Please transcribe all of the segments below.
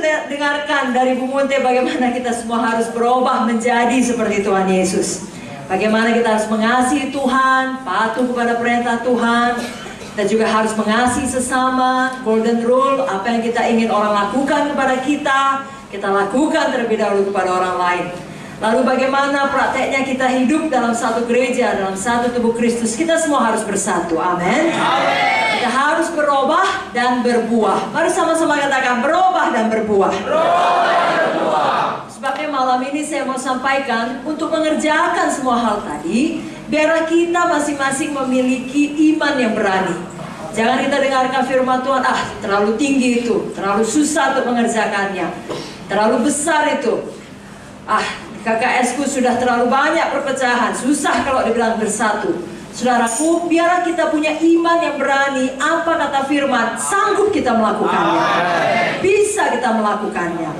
dengarkan dari Bu Munte bagaimana kita semua harus berubah menjadi seperti Tuhan Yesus. Bagaimana kita harus mengasihi Tuhan, patuh kepada perintah Tuhan. Kita juga harus mengasihi sesama, golden rule, apa yang kita ingin orang lakukan kepada kita lakukan terlebih dahulu kepada orang lain. Lalu bagaimana prakteknya kita hidup dalam satu gereja, dalam satu tubuh Kristus. Kita semua harus bersatu, amin. Kita harus berubah dan berbuah. Mari sama-sama katakan berubah dan berbuah. Sebabnya malam ini saya mau sampaikan untuk mengerjakan semua hal tadi, biarlah kita masing-masing memiliki iman yang berani. Jangan kita dengarkan firman Tuhan, terlalu tinggi itu, terlalu susah untuk mengerjakannya, terlalu besar itu. KKS-ku sudah terlalu banyak perpecahan, susah kalau dibilang bersatu. Saudaraku, biarlah kita punya iman yang berani. Apa kata firman? Sanggup kita melakukannya. Bisa kita melakukannya.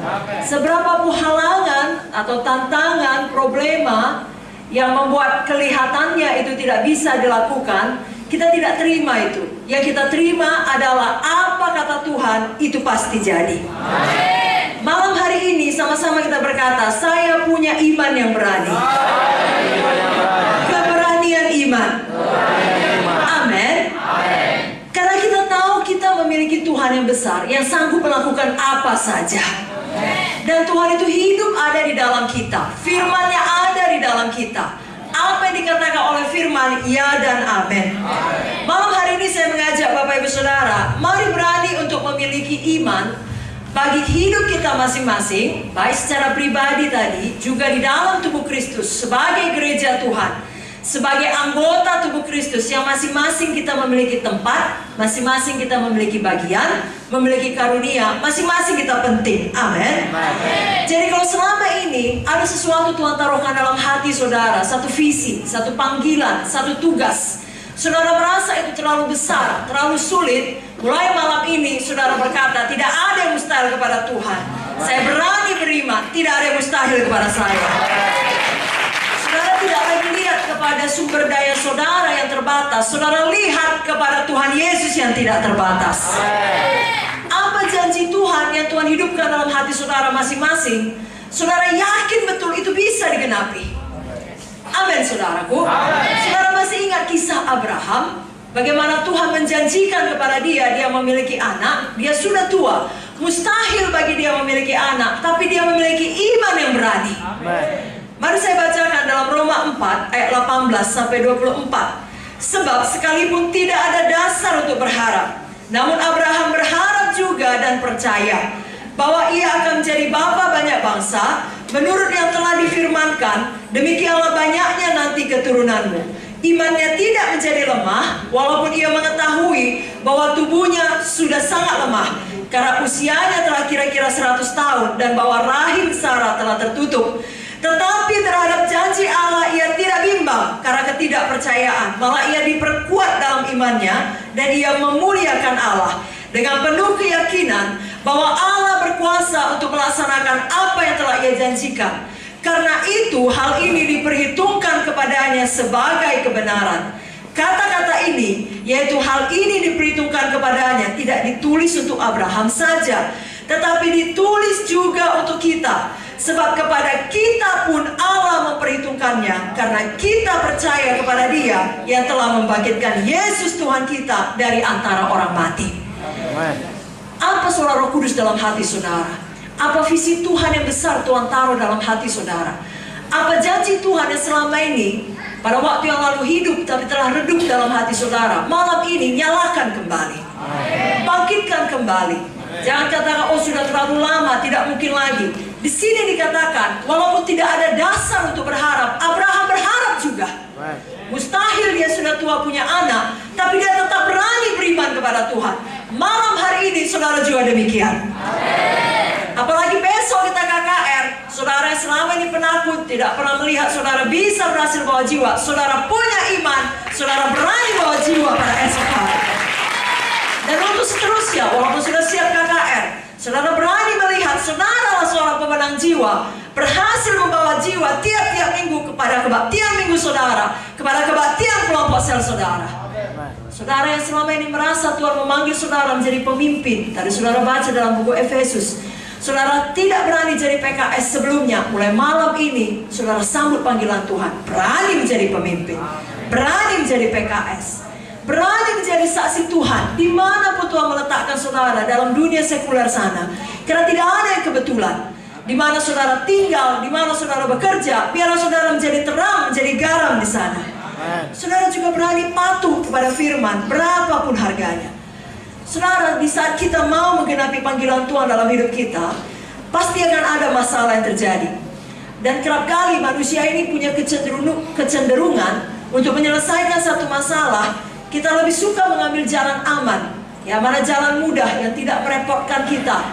Seberapapun halangan atau tantangan, problema yang membuat kelihatannya itu tidak bisa dilakukan, kita tidak terima itu. Yang kita terima adalah apa kata Tuhan, itu pasti jadi. Malam hari ini sama-sama kita berkata, saya punya iman yang berani. Keberanian iman. Amin. Karena kita tahu kita memiliki Tuhan yang besar, yang sanggup melakukan apa saja. Dan Tuhan itu hidup ada di dalam kita. Firman-Nya ada di dalam kita. Apa yang dikatakan oleh firman, ya dan amin. Malam hari ini saya mengajak Bapak Ibu Saudara, mari berani untuk memiliki iman bagi hidup kita masing-masing, baik secara pribadi tadi, juga di dalam tubuh Kristus, sebagai gereja Tuhan, sebagai anggota tubuh Kristus yang masing-masing kita memiliki tempat, masing-masing kita memiliki bagian, memiliki karunia, masing-masing kita penting. Amin. Jadi kalau selama ini ada sesuatu Tuhan taruhkan dalam hati saudara, satu visi, satu panggilan, satu tugas, saudara merasa itu terlalu besar, terlalu sulit, mulai malam ini saudara berkata, tidak ada yang mustahil kepada Tuhan. Saya berani beriman, tidak ada yang mustahil kepada saya. Saudara tidak lagi lihat kepada sumber daya saudara yang terbatas. Saudara lihat kepada Tuhan Yesus yang tidak terbatas. Apa janji Tuhan yang Tuhan hidupkan dalam hati saudara masing-masing, saudara yakin betul itu bisa digenapi. Amin, saudaraku. Saudara masih ingat kisah Abraham? Bagaimana Tuhan menjanjikan kepada dia memiliki anak. Dia sudah tua, mustahil bagi dia memiliki anak, tapi dia memiliki iman yang berani. Mari saya bacakan dalam Roma 4 ayat 18 sampai 24. Sebab sekalipun tidak ada dasar untuk berharap, namun Abraham berharap juga dan percaya bahwa ia akan menjadi bapa banyak bangsa, menurut yang telah difirmankan, demikianlah banyaknya nanti keturunanmu. Imannya tidak menjadi lemah, walaupun ia mengetahui bahwa tubuhnya sudah sangat lemah, karena usianya telah kira-kira 100 tahun, dan bahwa rahim Sarah telah tertutup. Tetapi terhadap janji Allah ia tidak bimbang karena ketidakpercayaan, malah ia diperkuat dalam imannya, dan ia memuliakan Allah dengan penuh keyakinan bahwa Allah berkuasa untuk melaksanakan apa yang telah ia janjikan. Karena itu hal ini diperhitungkan kepadanya sebagai kebenaran. Kata-kata ini, yaitu hal ini diperhitungkan kepadanya, tidak ditulis untuk Abraham saja, tetapi ditulis juga untuk kita. Sebab kepada kita pun Allah memperhitungkannya, karena kita percaya kepada Dia yang telah membangkitkan Yesus Tuhan kita dari antara orang mati. Apa suara Roh Kudus dalam hati saudara? Apa visi Tuhan yang besar Tuhan taruh dalam hati saudara? Apa janji Tuhan yang selama ini pada waktu yang lalu hidup tapi telah redup dalam hati saudara? Malam ini nyalakan kembali, bangkitkan kembali. Jangan katakan, oh sudah terlalu lama, tidak mungkin lagi. Di sini dikatakan, walaupun tidak ada dasar untuk berharap, Abraham berharap juga. Mustahil dia sudah tua punya anak, tapi dia tetap berani beriman kepada Tuhan. Malam hari ini saudara juga demikian. Apalagi besok kita KKR, saudara yang selama ini penakut, tidak pernah melihat saudara bisa berhasil bawa jiwa. Saudara punya iman, saudara berani bawa jiwa pada esok hari. Dan untuk seterusnya, walaupun sudah siap KKR, saudara berani melihat saudara adalah seorang pemenang jiwa, berhasil membawa jiwa tiap-tiap minggu kepada kebaktian minggu saudara, kepada kebaktian kelompok sel saudara. Saudara yang selama ini merasa Tuhan memanggil saudara menjadi pemimpin, tadi saudara baca dalam buku Efesus, Saudara tidak berani jadi PKS sebelumnya, mulai malam ini saudara sambut panggilan Tuhan. Berani menjadi pemimpin, berani menjadi PKS, berani menjadi saksi Tuhan dimanapun Tuhan meletakkan saudara dalam dunia sekuler sana. Karena tidak ada yang kebetulan. Di mana saudara tinggal, di mana saudara bekerja, biarlah saudara menjadi terang, menjadi garam di sana. Saudara juga berani patuh kepada firman, berapapun harganya. Saudara, di saat kita mau menggenapi panggilan Tuhan dalam hidup kita, pasti akan ada masalah yang terjadi. Dan kerap kali manusia ini punya kecenderungan untuk menyelesaikan satu masalah. Kita lebih suka mengambil jalan aman, yang mana jalan mudah yang tidak merepotkan kita,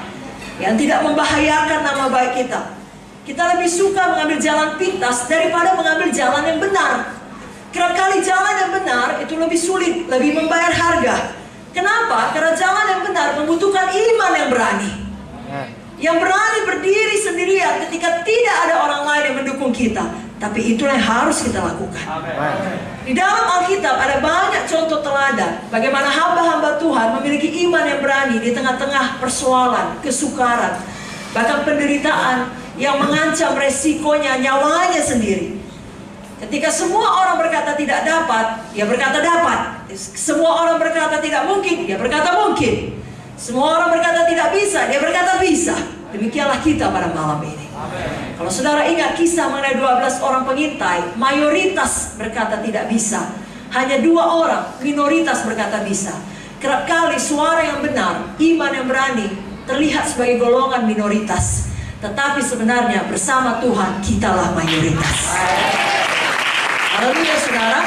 yang tidak membahayakan nama baik kita. Kita lebih suka mengambil jalan pintas daripada mengambil jalan yang benar. Kerap kali jalan yang benar itu lebih sulit, lebih membayar harga. Kenapa? Karena jalan yang benar membutuhkan iman yang berani, yang berani berdiri sendirian ketika tidak ada orang lain yang mendukung kita. Tapi itulah yang harus kita lakukan. Di dalam Alkitab ada banyak contoh teladan bagaimana hamba-hamba Tuhan memiliki iman yang berani di tengah-tengah persoalan, kesukaran, bahkan penderitaan yang mengancam resikonya nyawanya sendiri. Ketika semua orang berkata tidak dapat, dia berkata dapat. Semua orang berkata tidak mungkin, dia berkata mungkin. Semua orang berkata tidak bisa, dia berkata bisa. Demikianlah kita pada malam ini. Kalau saudara ingat kisah mengenai 12 orang pengintai, mayoritas berkata tidak bisa. Hanya 2 orang, minoritas berkata bisa. Kerap kali suara yang benar, iman yang berani, terlihat sebagai golongan minoritas. Tetapi sebenarnya bersama Tuhan, kitalah mayoritas. Haleluya saudara.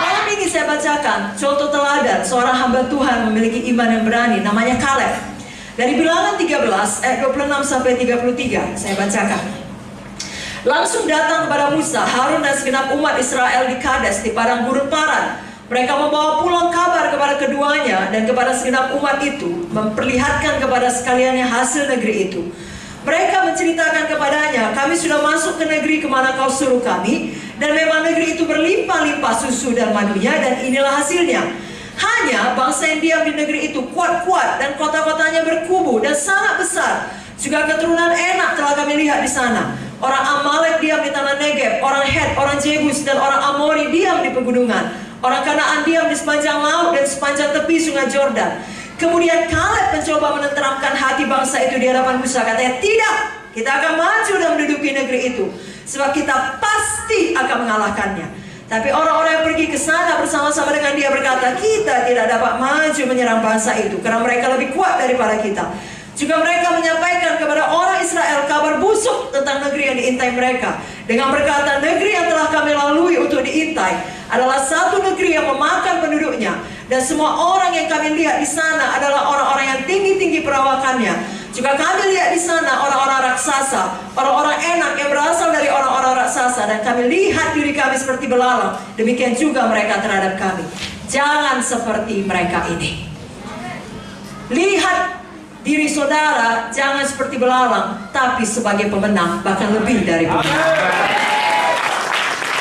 Malam ini saya bacakan contoh teladan seorang hamba Tuhan memiliki iman yang berani, namanya Kaleb. Dari Bilangan 13 ayat 26 sampai 33 saya bacakan. Langsung datang kepada Musa, Harun dan segenap umat Israel di Kades di padang gurun Paran. Mereka membawa pulang kabar kepada keduanya dan kepada segenap umat itu, memperlihatkan kepada sekaliannya hasil negeri itu. Mereka menceritakan kepadanya, kami sudah masuk ke negeri kemana kau suruh kami, dan memang negeri itu berlimpah-limpah susu dan madunya, dan inilah hasilnya. Hanya bangsa yang diam di negeri itu kuat-kuat dan kota-kotanya berkubu dan sangat besar. Juga keturunan Enak telah kami lihat di sana. Orang Amalek diam di tanah Negeb, orang Het, orang Jebus dan orang Amori diam di pegunungan. Orang Kanaan diam di sepanjang laut dan sepanjang tepi sungai Jordan. Kemudian Kaleb mencoba menenteramkan hati bangsa itu di hadapan Musa. Katanya, tidak, kita akan maju dan menduduki negeri itu, sebab kita pasti akan mengalahkannya. Tapi orang-orang yang pergi ke sana bersama-sama dengan dia berkata, kita tidak dapat maju menyerang bangsa itu, karena mereka lebih kuat daripada kita. Juga mereka menyampaikan kepada orang Israel kabar busuk tentang negeri yang diintai mereka, dengan berkata, negeri yang telah kami lalui untuk diintai adalah satu negeri yang memakan penduduknya, dan semua orang yang kami lihat di sana adalah orang-orang yang tinggi-tinggi perawakannya. Juga kami lihat di sana orang-orang raksasa, orang-orang Enak yang berasal dari orang-orang raksasa, dan kami lihat diri kami seperti belalang. Demikian juga mereka terhadap kami. Jangan seperti mereka ini. Lihat diri saudara jangan seperti belalang, tapi sebagai pemenang, bahkan lebih dari pemenang.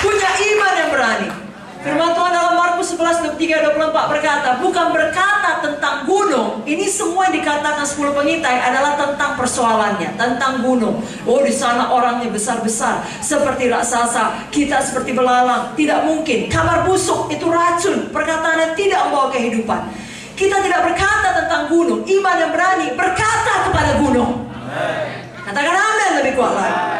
Punya iman yang berani. Firman Tuhan dalam Markus 11:23-24 berkata, bukan berkata tentang gunung. Ini semua yang dikatakan 10 pengintai adalah tentang persoalannya, tentang gunung. Oh, di sana orangnya besar-besar seperti raksasa, kita seperti belalang. Tidak mungkin. Kabar busuk itu racun, perkataan yang tidak membawa kehidupan. Kita tidak berkata tentang gunung. Iman yang berani berkata kepada gunung. Katakan amin lebih kuat lagi.